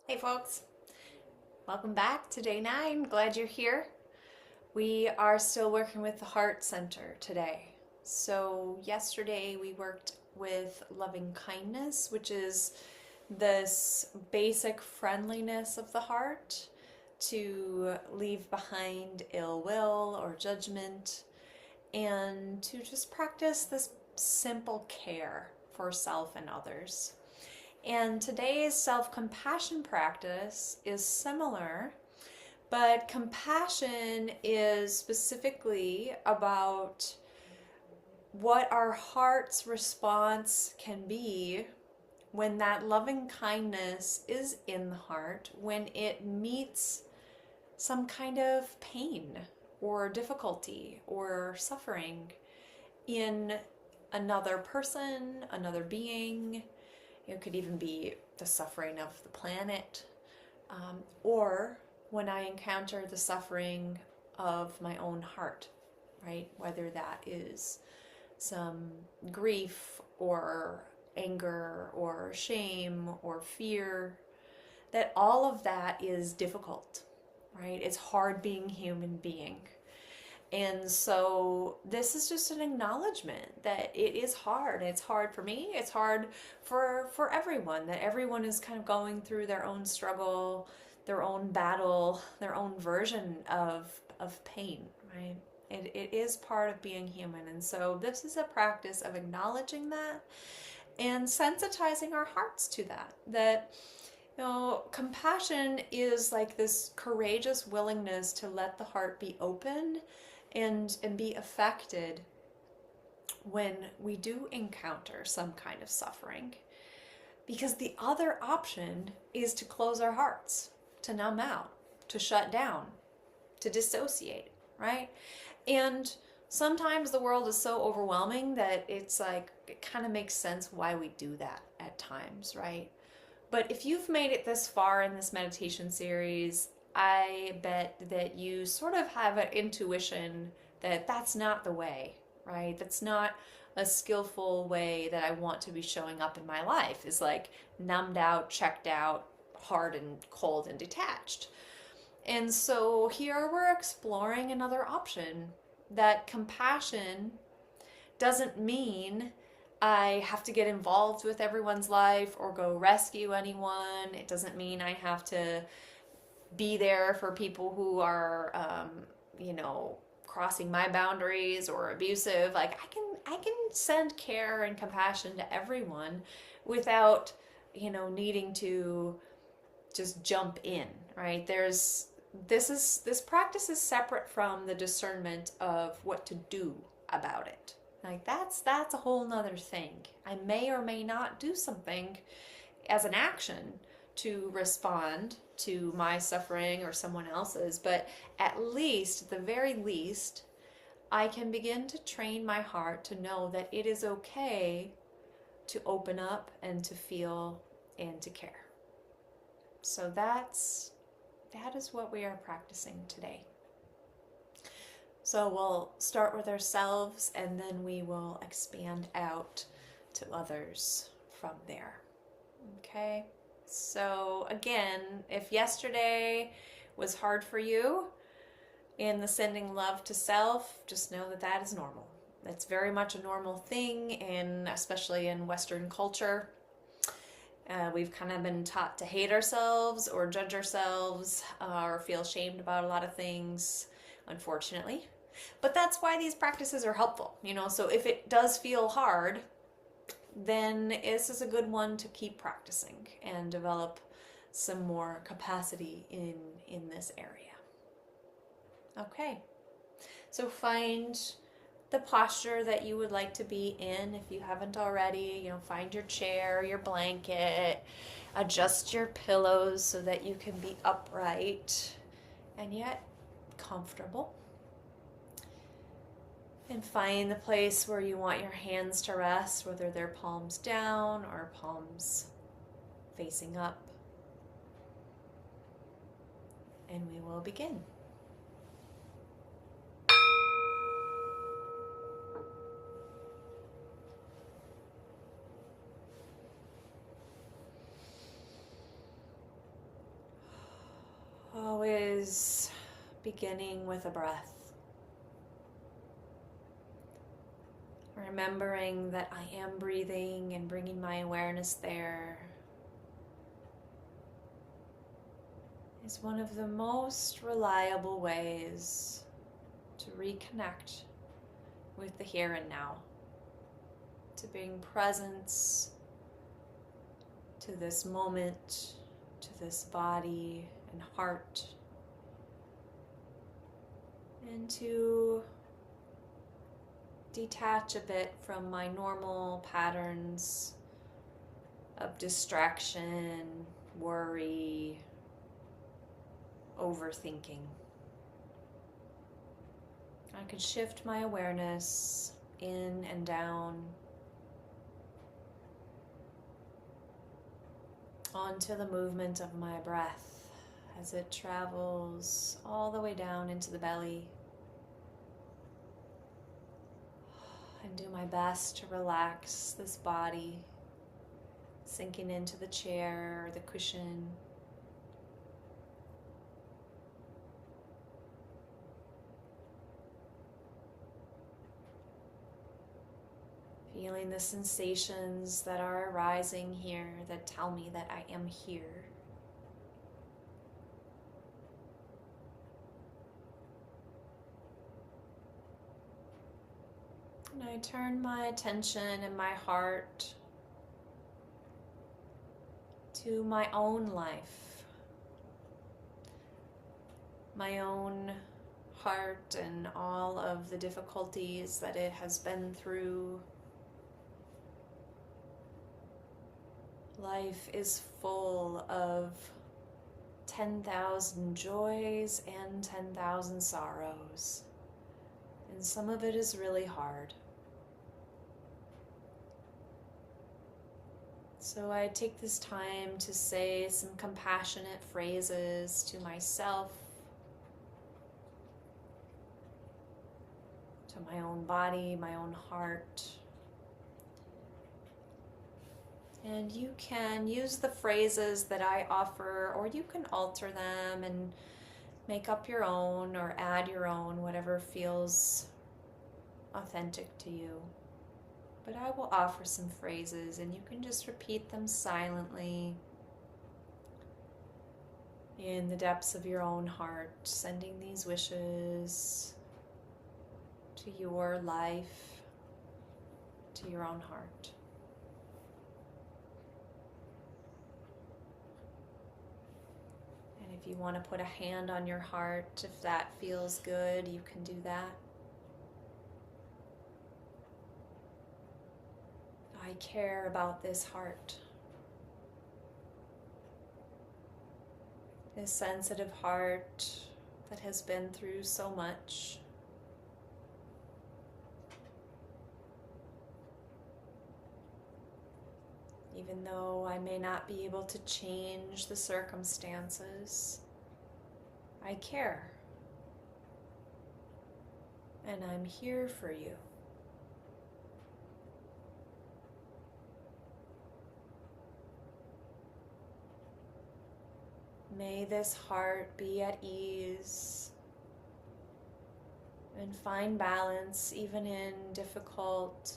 Hey folks, welcome back to day 9. Glad you're here. We are still working with the heart center today. So yesterday we worked with loving kindness, which is this basic friendliness of the heart to leave behind ill will or judgment and to just practice this simple care for self and others. And today's self-compassion practice is similar, but compassion is specifically about what our heart's response can be when that loving kindness is in the heart, when it meets some kind of pain or difficulty or suffering in another person, another being. It could even be the suffering of the planet, or when I encounter the suffering of my own heart, right? Whether that is some grief or anger or shame or fear, that all of that is difficult, right? It's hard being human being. And so this is just an acknowledgement that it is hard. It's hard for me. It's hard for everyone, that everyone is kind of going through their own struggle, their own battle, their own version of pain, right? It is part of being human. And so this is a practice of acknowledging that and sensitizing our hearts to that. That compassion is like this courageous willingness to let the heart be open and be affected when we do encounter some kind of suffering. Because the other option is to close our hearts, to numb out, to shut down, to dissociate, right? And sometimes the world is so overwhelming that it's like, it kind of makes sense why we do that at times, right? But if you've made it this far in this meditation series, I bet that you sort of have an intuition that that's not the way, right? That's not a skillful way that I want to be showing up in my life, is like numbed out, checked out, hard and cold and detached. And so here we're exploring another option, that compassion doesn't mean I have to get involved with everyone's life or go rescue anyone. It doesn't mean I have to be there for people who are, crossing my boundaries or abusive. Like I can send care and compassion to everyone without, needing to just jump in, right? This practice is separate from the discernment of what to do about it. Like that's a whole nother thing. I may or may not do something as an action to respond to my suffering or someone else's, but at the very least, I can begin to train my heart to know that it is okay to open up and to feel and to care. So that is what we are practicing today. So we'll start with ourselves and then we will expand out to others from there. Okay? So again, if yesterday was hard for you in the sending love to self, just know that that is normal. That's very much a normal thing, and especially in Western culture. We've kind of been taught to hate ourselves or judge ourselves or feel shamed about a lot of things, unfortunately. But that's why these practices are helpful, so if it does feel hard, then this is a good one to keep practicing and develop some more capacity in this area. Okay, so find the posture that you would like to be in if you haven't already. Find your chair, your blanket, adjust your pillows so that you can be upright and yet comfortable. And find the place where you want your hands to rest, whether they're palms down or palms facing up. And we will begin. Always beginning with a breath. Remembering that I am breathing and bringing my awareness there is one of the most reliable ways to reconnect with the here and now, to bring presence to this moment, to this body and heart, and to detach a bit from my normal patterns of distraction, worry, overthinking. I could shift my awareness in and down onto the movement of my breath as it travels all the way down into the belly. And do my best to relax this body, sinking into the chair or the cushion. Feeling the sensations that are arising here that tell me that I am here. And I turn my attention and my heart to my own life, my own heart and all of the difficulties that it has been through. Life is full of 10,000 joys and 10,000 sorrows, and some of it is really hard. So I take this time to say some compassionate phrases to myself, to my own body, my own heart. And you can use the phrases that I offer, or you can alter them and make up your own or add your own, whatever feels authentic to you. But I will offer some phrases and you can just repeat them silently in the depths of your own heart, sending these wishes to your life, to your own heart. And if you want to put a hand on your heart, if that feels good, you can do that. I care about this heart, this sensitive heart that has been through so much. Even though I may not be able to change the circumstances, I care. And I'm here for you. May this heart be at ease and find balance even in difficult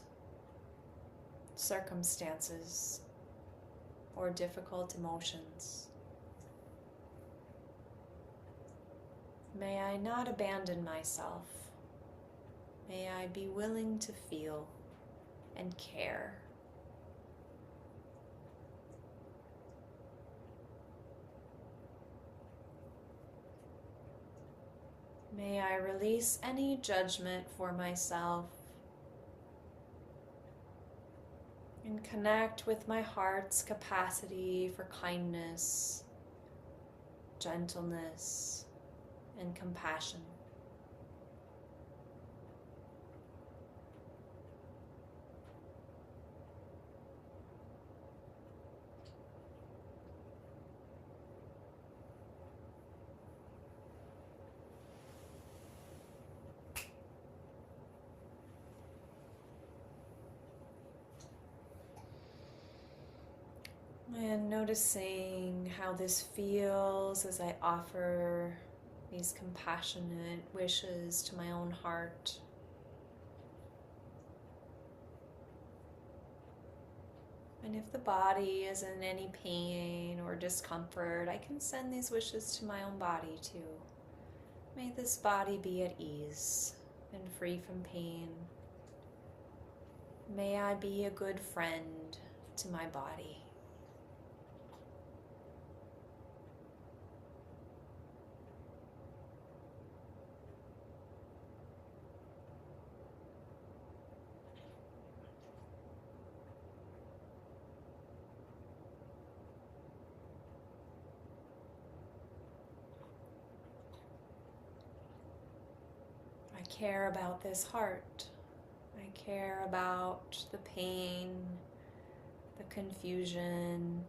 circumstances or difficult emotions. May I not abandon myself. May I be willing to feel and care. May I release any judgment for myself and connect with my heart's capacity for kindness, gentleness, and compassion. And noticing how this feels as I offer these compassionate wishes to my own heart. And if the body is in any pain or discomfort, I can send these wishes to my own body too. May this body be at ease and free from pain. May I be a good friend to my body. I care about this heart. I care about the pain, the confusion,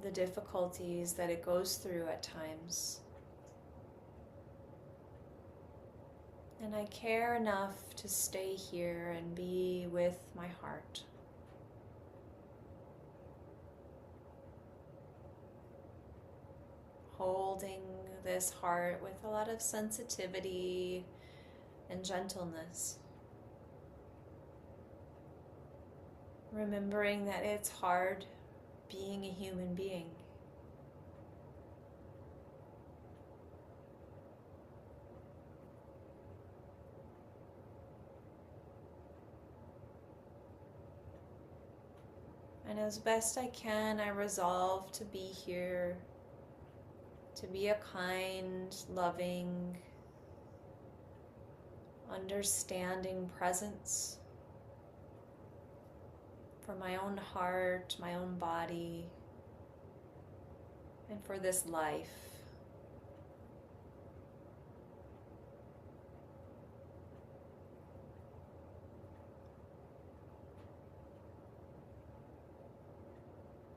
the difficulties that it goes through at times. And I care enough to stay here and be with my heart. Holding this heart with a lot of sensitivity and gentleness. Remembering that it's hard being a human being. And as best I can, I resolve to be here, to be a kind, loving, understanding presence for my own heart, my own body, and for this life.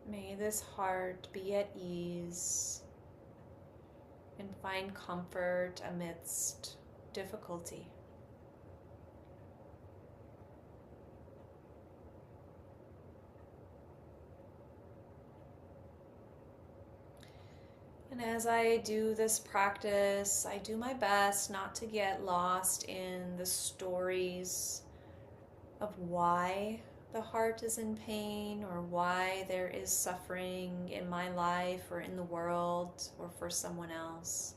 May this heart be at ease and find comfort amidst difficulty. And as I do this practice, I do my best not to get lost in the stories of why the heart is in pain or why there is suffering in my life or in the world or for someone else.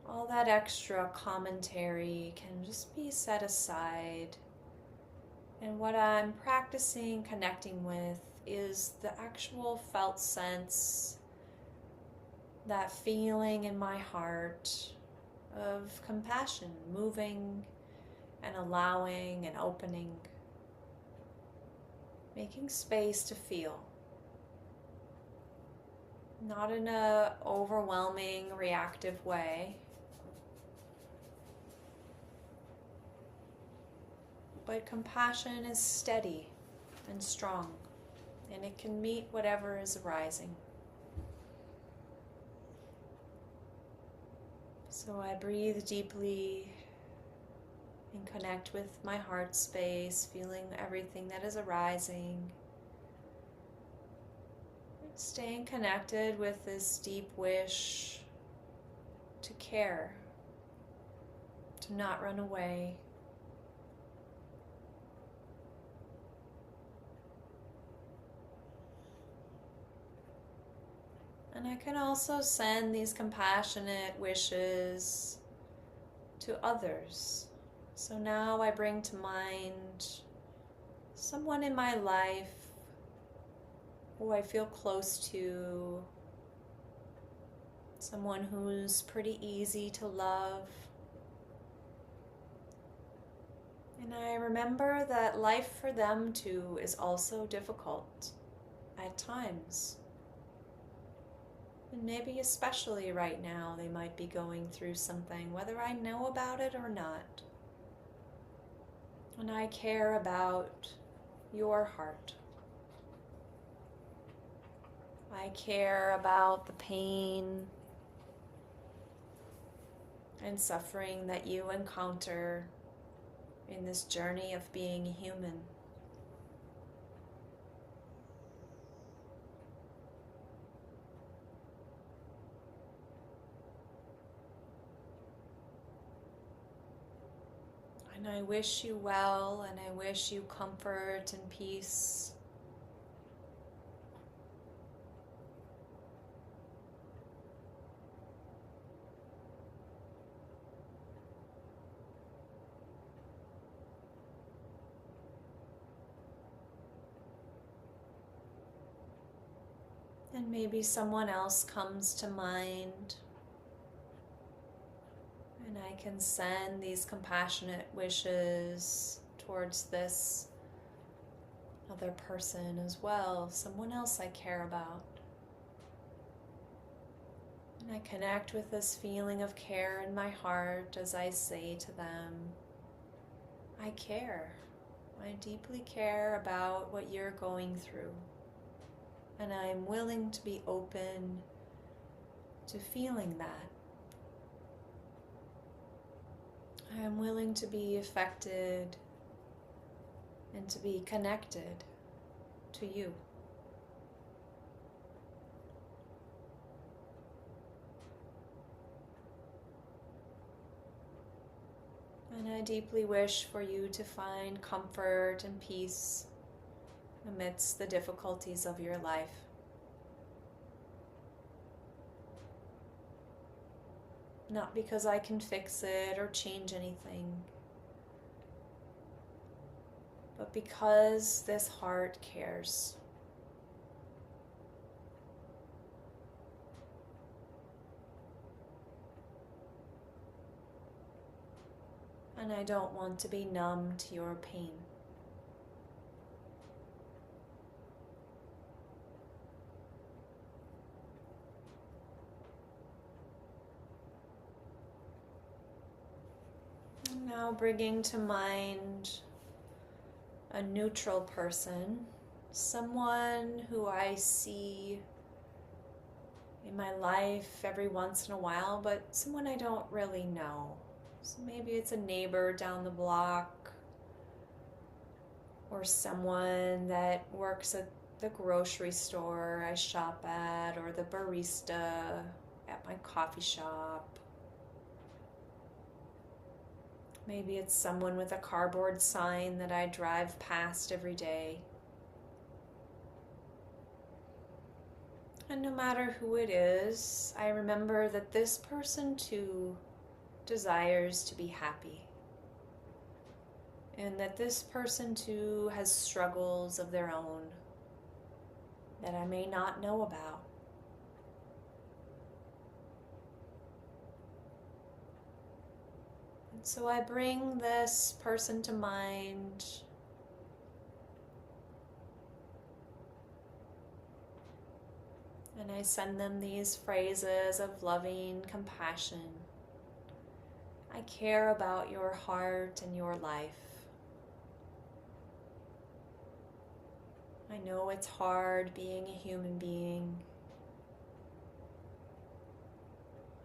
All that extra commentary can just be set aside. And what I'm practicing connecting with is the actual felt sense, that feeling in my heart of compassion, moving and allowing and opening. Making space to feel. Not in an overwhelming, reactive way, but compassion is steady and strong, and it can meet whatever is arising. So I breathe deeply and connect with my heart space, feeling everything that is arising. Staying connected with this deep wish to care, to not run away. And I can also send these compassionate wishes to others. So now I bring to mind someone in my life who I feel close to, someone who's pretty easy to love. And I remember that life for them too is also difficult at times. And maybe especially right now they might be going through something, whether I know about it or not. And I care about your heart. I care about the pain and suffering that you encounter in this journey of being human. And I wish you well, and I wish you comfort and peace. And maybe someone else comes to mind, and I can send these compassionate wishes towards this other person as well, someone else I care about. And I connect with this feeling of care in my heart as I say to them, I care. I deeply care about what you're going through. And I'm willing to be open to feeling that. I am willing to be affected and to be connected to you. And I deeply wish for you to find comfort and peace amidst the difficulties of your life. Not because I can fix it or change anything, but because this heart cares. And I don't want to be numb to your pain. Now bringing to mind a neutral person, someone who I see in my life every once in a while, but someone I don't really know. So maybe it's a neighbor down the block, or someone that works at the grocery store I shop at, or the barista at my coffee shop. Maybe it's someone with a cardboard sign that I drive past every day. And no matter who it is, I remember that this person too desires to be happy. And that this person too has struggles of their own that I may not know about. So I bring this person to mind, and I send them these phrases of loving compassion. I care about your heart and your life. I know it's hard being a human being,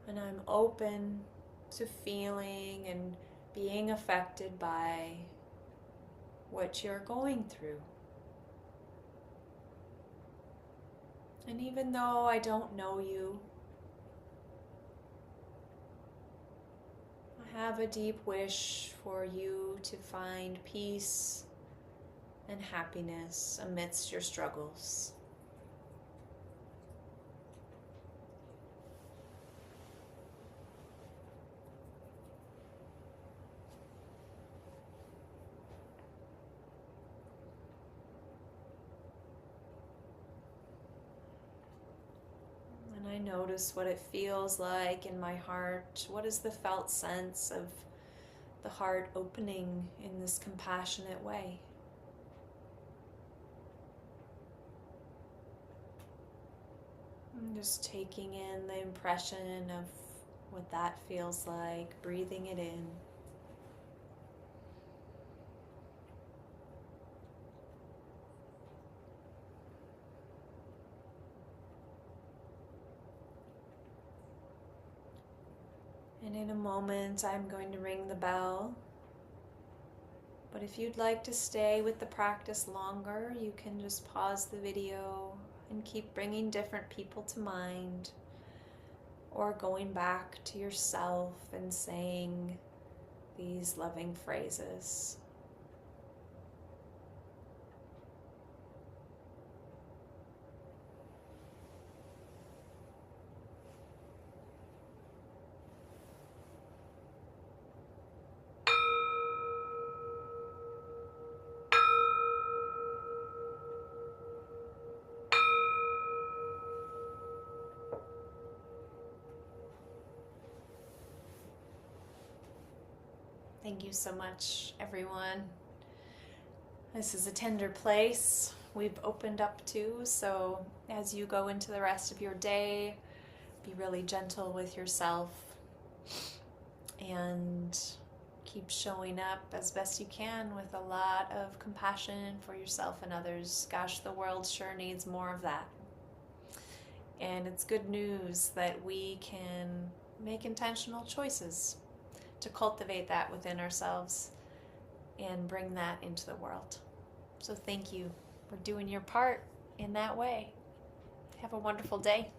and I'm open to feeling and being affected by what you're going through. And even though I don't know you, I have a deep wish for you to find peace and happiness amidst your struggles. And I notice what it feels like in my heart. What is the felt sense of the heart opening in this compassionate way? I'm just taking in the impression of what that feels like, breathing it in. And in a moment, I'm going to ring the bell. But if you'd like to stay with the practice longer, you can just pause the video and keep bringing different people to mind, or going back to yourself and saying these loving phrases. Thank you so much, everyone. This is a tender place we've opened up to, so as you go into the rest of your day, be really gentle with yourself and keep showing up as best you can with a lot of compassion for yourself and others. Gosh, the world sure needs more of that. And it's good news that we can make intentional choices to cultivate that within ourselves and bring that into the world. So thank you for doing your part in that way. Have a wonderful day.